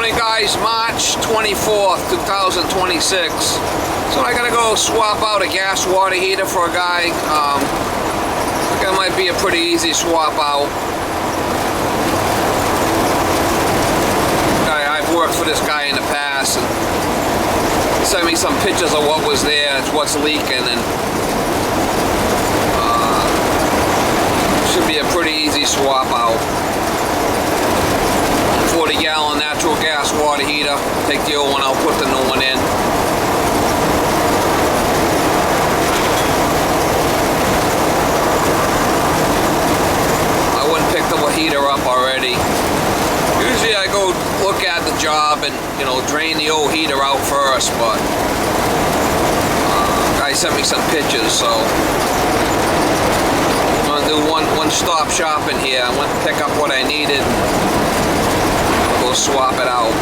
Morning guys, March 24th, 2026. So I gotta go swap out a gas water heater for a guy. I think it might be a pretty easy swap out. I've worked for this guy in the past and he sent me some pictures of what was there, what's leaking, and should be a pretty easy swap out. 40-gallon natural gas water heater. Take the old one out, put the new one in. I wouldn't pick the heater up already. Usually I go look at the job and, you know, drain the old heater out first, but guy sent me some pictures, so I'm gonna do one-stop shopping here. I went to pick up what I needed. We'll swap it out.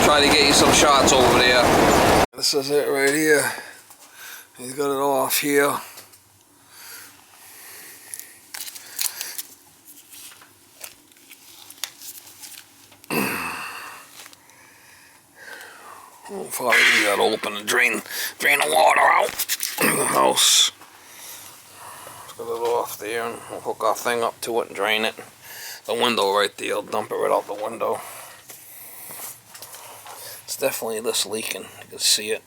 Try to get you some shots over there. This is it right here. He's got it off here. I'll probably leave that open and drain the water out of the house. Let's get it off there and we'll hook our thing up to it and drain it. The window right there, I'll dump it right out the window. It's definitely this leaking, you can see it.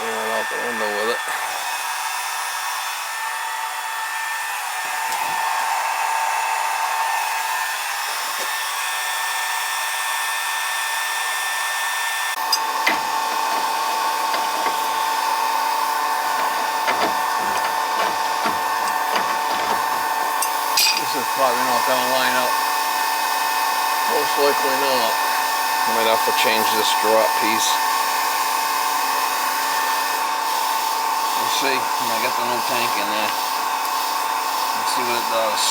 Right out the window with it. This is probably not going to line up. Most likely not. I might have to change this drop piece. We'll see when I get the new tank in there. Let's see what it does.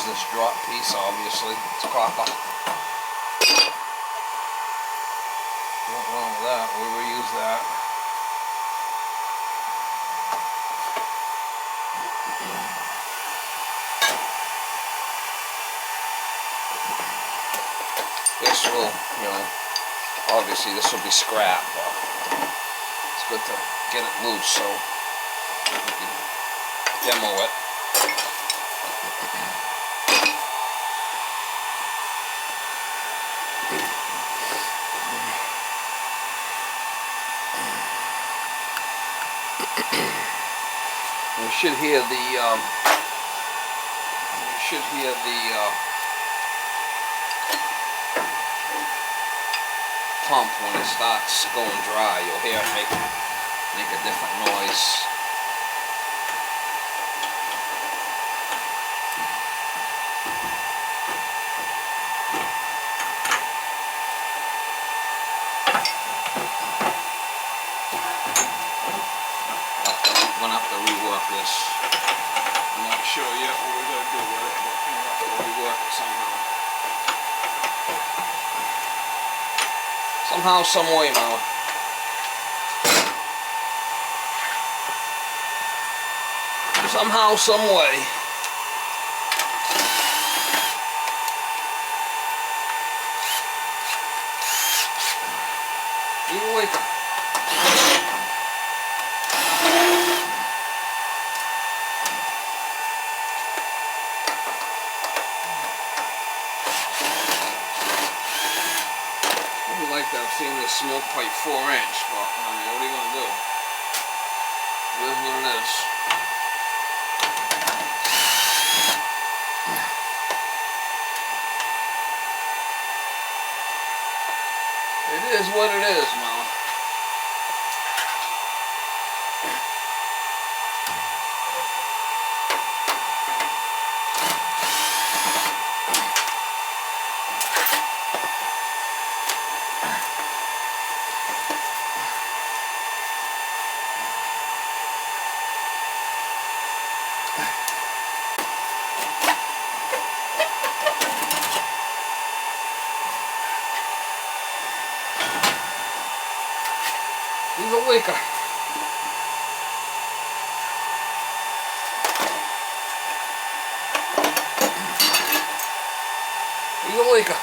This drop piece, obviously, it's copper. Nothing wrong with that, we reuse that. This will, you know, obviously this will be scrap, but it's good to get it loose so we can demo it. You should hear the pump when it starts going dry. You'll hear it make a different noise. I'm gonna have to rework this. I'm not sure yet what we're gonna do with it, but I'm gonna have to rework it somehow. Somehow, some way, Mama. Somehow, some way. You wait. I've seen this smoke pipe 4-inch, but I mean, what are you gonna do? It is what it is. It is what it is, man. He's a leaker. He's a leaker.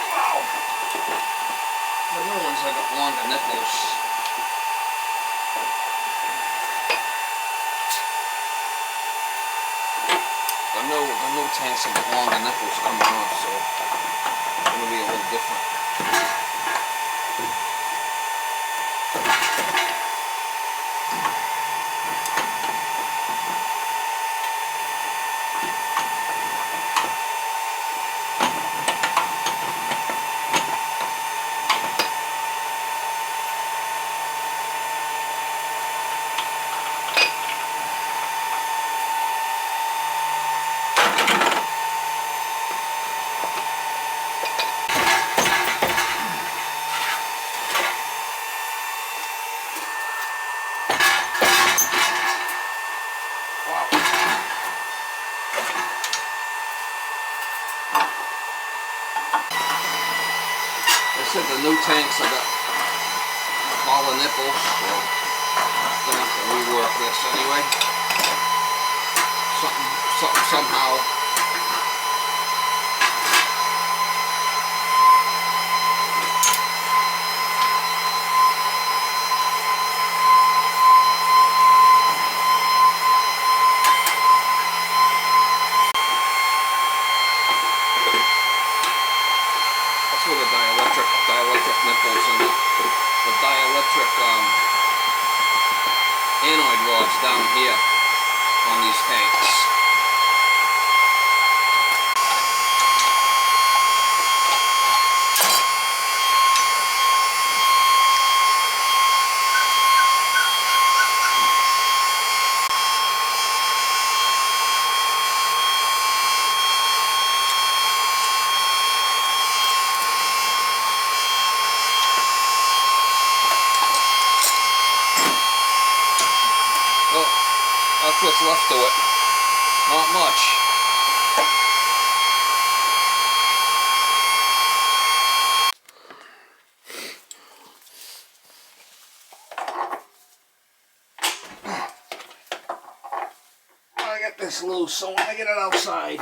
Wow. The new ones I got longer nipples. The new tanks have got longer nipples coming off, so it's going to be a little different. I said the new tanks I got smaller nipples, so I'm gonna have to rework this anyway. Somehow. That's where the dielectric nipples and the dielectric anoid rods down here on these tanks. That's what's left to it. Not much. I got this loose, so when I get it outside,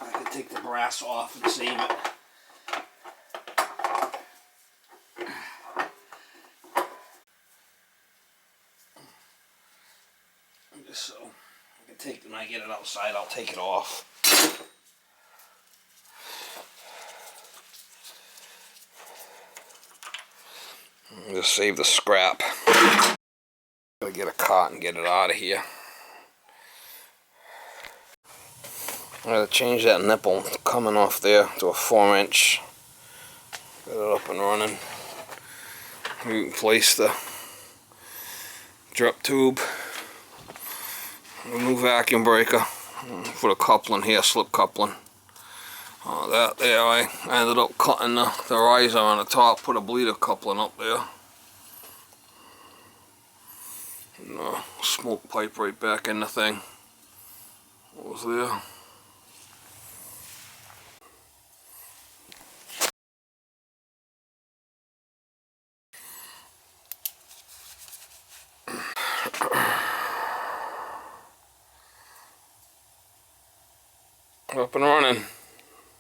I can take the brass off and save it. Just so I can take, when I get it outside, I'll take it off. Just save the scrap. Gotta get a cart and get it out of here. I gotta change that nipple coming off there to a 4-inch. Got it up and running. Replace the drip tube. A new vacuum breaker. Put a coupling here, slip coupling. That there, I ended up cutting the riser on the top, put a bleeder coupling up there. And smoke pipe right back in the thing. What was there? Up and running.